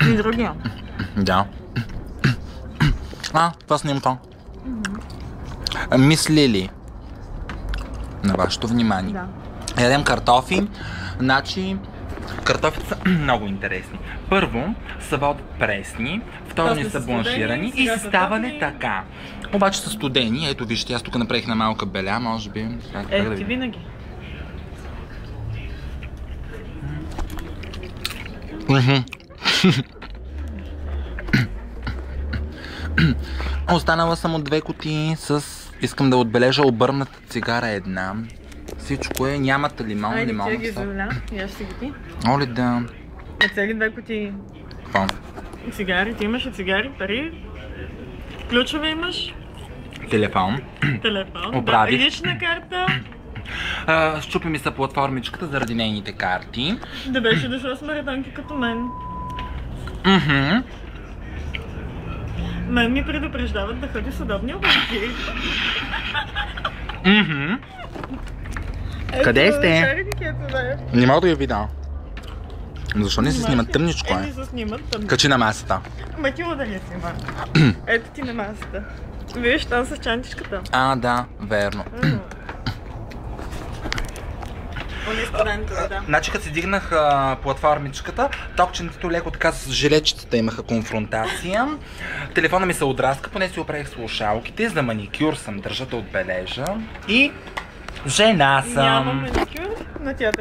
И другия. Да. Това снимка. Мислили на вашето внимание. Да. Ядем картофи. Значи, картофите са много интересни. Първо са водят пресни, второ не са бланширани и си ставане така. Обаче са студени. Ето вижте, аз тук направих на малка беля, може би. Ти винаги. Останала съм от 2 кутии с... Искам да отбележа обърната цигара една. Всичко е, нямате лимон, лимон. Айде, ти ги завля, и аз ще ги ти. Оле да... Цели 2 кутии. Какво? Цигари, ти имаш и цигари, пари. Ключове имаш. Телефон. Телефон. Оправих. Да, лична карта. Щупи ми се платформичката заради нейните карти. Да беше дошла с маратонки като мен. Мен ми предупреждават да ходи с удобни обувки. Къде сте? Не мога да я видя. Защо не се снимат? Тъмничко е. Ето се снимат тъмничко. Качи на масата. Матилда ли снима? Ето ти на масата. Виж там с чантичката. Да, верно. Значи като си дигнах платформичката, топченцето леко така с жилетчетата имаха конфронтация. Телефона ми се отраска, поне си оправих слушалките, за маникюр съм, държа да отбележа. И жена съм. Няма маникюр, но тя